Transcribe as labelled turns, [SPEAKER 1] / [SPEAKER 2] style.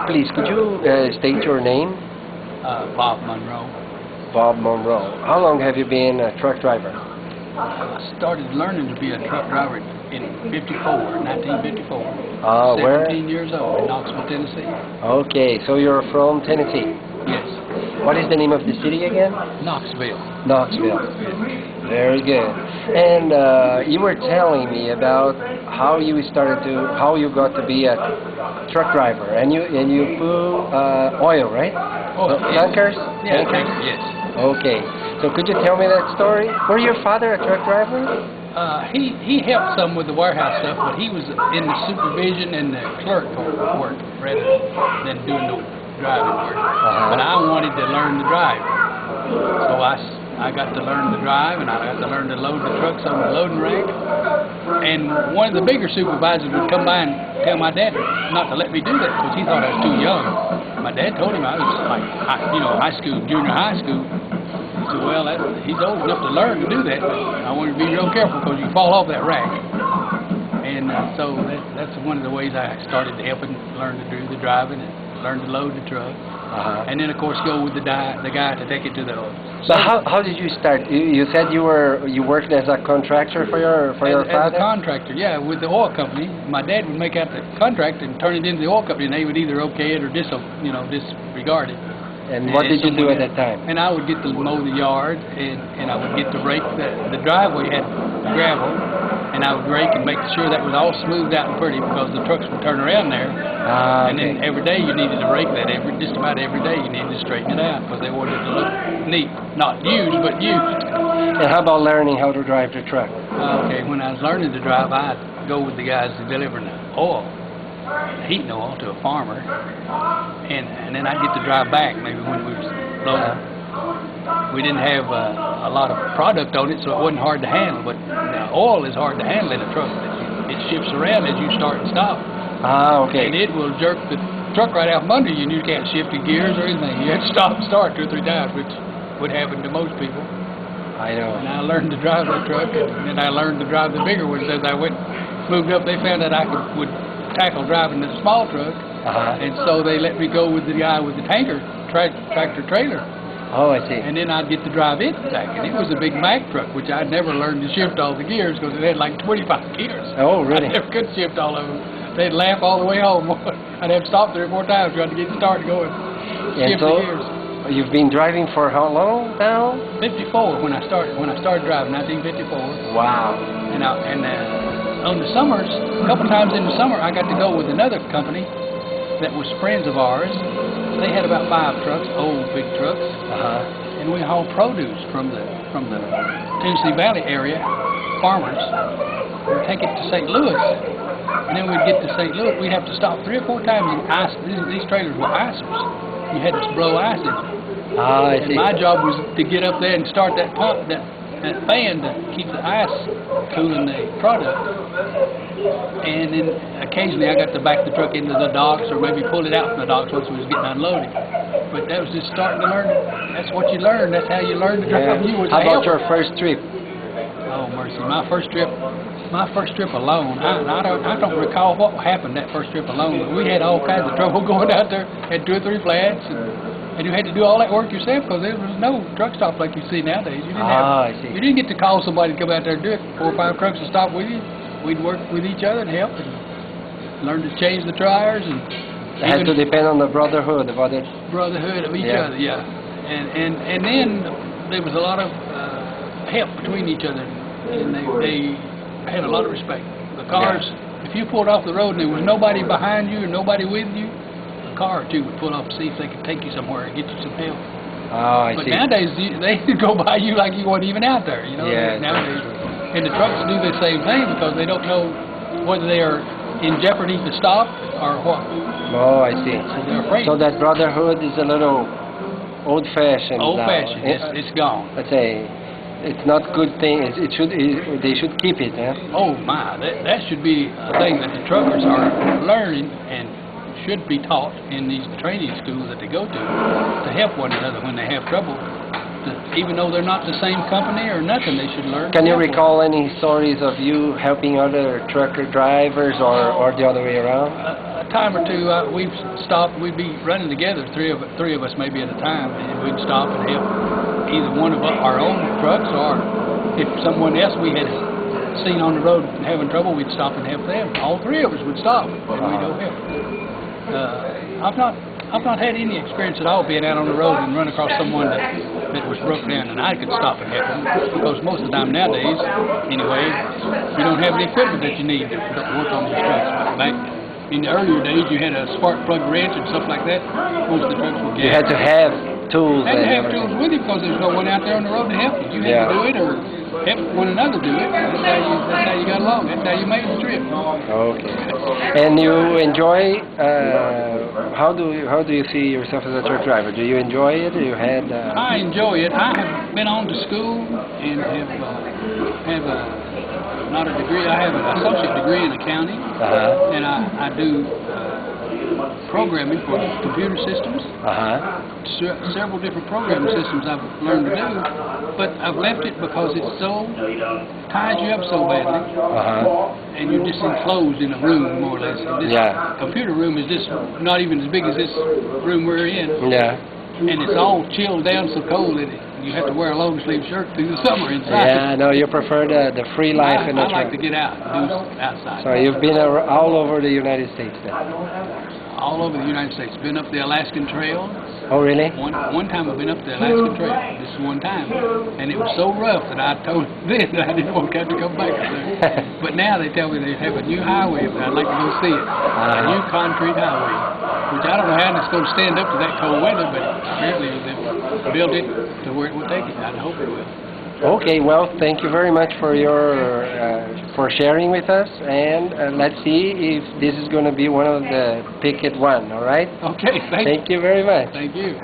[SPEAKER 1] Please, could you state your name?
[SPEAKER 2] Bob Monroe.
[SPEAKER 1] Bob Monroe. How long have you been a truck driver?
[SPEAKER 2] I started learning to be a truck driver in 1954. 17
[SPEAKER 1] Where?
[SPEAKER 2] years old in Knoxville, Tennessee.
[SPEAKER 1] Okay, so you're from Tennessee.
[SPEAKER 2] Yes.
[SPEAKER 1] What is the name of the city again?
[SPEAKER 2] Knoxville.
[SPEAKER 1] Knoxville.
[SPEAKER 2] Yes.
[SPEAKER 1] Very good. And you were telling me about how you got to be a truck driver, and you pull oil, right?
[SPEAKER 2] Oh, yes.
[SPEAKER 1] Tankers?
[SPEAKER 2] Yeah,
[SPEAKER 1] Tankers?
[SPEAKER 2] yes.
[SPEAKER 1] Okay. So could you tell me that story? Were your father a truck driver?
[SPEAKER 2] He helped some with the warehouse stuff, but he was in the supervision and the clerk work rather than doing the driving work. But I wanted to learn to drive, so I got to learn to drive, and I got to learn to load the trucks on the loading rack. And one of the bigger supervisors would come by and tell my dad not to let me do that because he thought I was too young. My dad told him I was like, high school, junior high school. He said, well, he's old enough to learn to do that, but I want to be real careful because you fall off that rack. And so that's one of the ways I started helping learn to do the driving and learn to load the truck. And then, of course, go with the guy to take it to the.
[SPEAKER 1] So how did you start? You said you worked as a contractor for your father?
[SPEAKER 2] As a contractor, yeah, with the oil company. My dad would make out the contract and turn it into the oil company, and they would either okay it or disregard it.
[SPEAKER 1] And what did you do at that time?
[SPEAKER 2] And I would get to mow the yard, and I would get to rake the driveway had gravel, and I would rake and make sure that was all smoothed out and pretty because the trucks would turn around there. And then every day you needed to rake that. Just about every day you needed to straighten it out because they wanted it to look neat, not used but used.
[SPEAKER 1] And how about learning how to drive the truck?
[SPEAKER 2] Okay, when I was learning to drive, I'd go with the guys delivering the oil, heating oil to a farmer, and then I'd get to drive back maybe when we was loading. We didn't have a lot of product on it, so it wasn't hard to handle, but the oil is hard to handle in a truck. It shifts around as you start and stop.
[SPEAKER 1] Okay.
[SPEAKER 2] And it will jerk the truck right out from under you, and you can't shift the gears or anything. You have to stop and start 2 or 3 times, which would happen to most people.
[SPEAKER 1] I know.
[SPEAKER 2] And I learned to drive that truck, and then I learned to drive the bigger ones. As I moved up, they found that I would tackle driving the small truck, and so they let me go with the guy with the tractor trailer.
[SPEAKER 1] Oh, I see.
[SPEAKER 2] And then I'd get to drive it back, and it was a big Mack truck, which I'd never learned to shift all the gears because it had like 25 gears.
[SPEAKER 1] Oh, really?
[SPEAKER 2] I never could shift all of them. They'd laugh all the way home. I'd have to stop 3 or 4 times trying to get the start going. Shift the gears.
[SPEAKER 1] You've been driving for how long now?
[SPEAKER 2] 54 when I started driving, 1954.
[SPEAKER 1] Wow.
[SPEAKER 2] And on the summers, a couple times in the summer, I got to go with another company that was friends of ours. They had about 5 trucks, old big trucks, and we hauled produce from the Tennessee Valley area, farmers, and take it to St. Louis. And then we'd get to St. Louis, we'd have to stop 3 or 4 times in ice. These trailers were icers. You had to blow ice in them.
[SPEAKER 1] I see.
[SPEAKER 2] And my job was to get up there and start that pump, that fan to keep the ice cooling the product. And then occasionally I got to back the truck into the docks or maybe pull it out from the docks once we was getting unloaded. But that was just starting to learn. That's what you learn. That's how you learn to drive.
[SPEAKER 1] Yeah. How about your first trip?
[SPEAKER 2] Oh, mercy. My first trip alone, I don't recall what happened that first trip alone, but we had all kinds of trouble going out there. Had 2 or 3 flats, and you had to do all that work yourself because there was no truck stop like you see nowadays. You didn't
[SPEAKER 1] I see.
[SPEAKER 2] You didn't get to call somebody to come out there and do it. 4 or 5 trucks to stop with you. We'd work with each other and help and learn to change the tires. And
[SPEAKER 1] it had to depend on the brotherhood of others.
[SPEAKER 2] Brotherhood of each other, yeah. And then there was a lot of help between each other, and they had a lot of respect. The cars, if you pulled off the road and there was nobody behind you or nobody with you, a car or 2 would pull off to see if they could take you somewhere and get you some help.
[SPEAKER 1] Oh, I see.
[SPEAKER 2] But nowadays, they go by you like you weren't even out there, you know.
[SPEAKER 1] Yeah,
[SPEAKER 2] nowadays. And the trucks do the same thing because they don't know whether they are in jeopardy to stop or what.
[SPEAKER 1] Oh, I see.
[SPEAKER 2] So they're afraid.
[SPEAKER 1] So that brotherhood is a little old-fashioned.
[SPEAKER 2] Old-fashioned. It's gone.
[SPEAKER 1] Let's say it's not good thing. They should keep it.
[SPEAKER 2] Oh my, that should be a thing that the truckers are learning and should be taught in these training schools that they go to help one another when they have trouble. Even though they're not the same company or nothing, they should learn.
[SPEAKER 1] Can you recall any stories of you helping other trucker drivers or the other way around?
[SPEAKER 2] A time or two, we've stopped. We'd be running together, three of us maybe at a time, and we'd stop and help either one of our own trucks, or if someone else we had seen on the road having trouble, we'd stop and help them. All three of us would stop and we'd go help. I've not had any experience at all being out on the road and run across someone that was broke down and I could stop and help them, because most of the time nowadays, anyway, you don't have the equipment that you need to work on these trucks. Back in the earlier days, you had a spark plug wrench and stuff like that. Most of the trucks were gas.
[SPEAKER 1] You had to have tools.
[SPEAKER 2] You had to have tools with you because there's no one out there on the road to help you. You had to do it or help one another do it. That's how you got along. That's how you made the trip.
[SPEAKER 1] Okay. And you enjoy? How do you see yourself as a truck driver? Do you enjoy it? You had?
[SPEAKER 2] I enjoy it. I have been on to school and have not a degree. I have an associate degree in accounting, and I do programming for computer systems. Several different programming systems I've learned to do, but I've left it because it ties you up so badly, and you're just enclosed in a room, more or less. This computer room is just not even as big as this room we're in. And it's all chilled down so cold that you have to wear a long sleeve shirt through the summer inside.
[SPEAKER 1] Yeah, no, you prefer the free life in the truck.
[SPEAKER 2] I like to get out and do outside.
[SPEAKER 1] So you've been all over the United States then?
[SPEAKER 2] All over the United States. Been up the Alaskan Trail.
[SPEAKER 1] Oh, really?
[SPEAKER 2] One time I've been up the Alaskan Trail. This one time. And it was so rough that I told them that I didn't want to have to come back up there. But now they tell me they have a new highway up there. I'd like to go see it. A new concrete highway. Which I don't know how it's going to stand up to that cold weather, but apparently they've built it to where it will take it. I hope it will.
[SPEAKER 1] Okay, well, thank you very much for for sharing with us, and let's see if this is going to be one of the picket one, all right?
[SPEAKER 2] Okay,
[SPEAKER 1] thank you very much.
[SPEAKER 2] Thank you.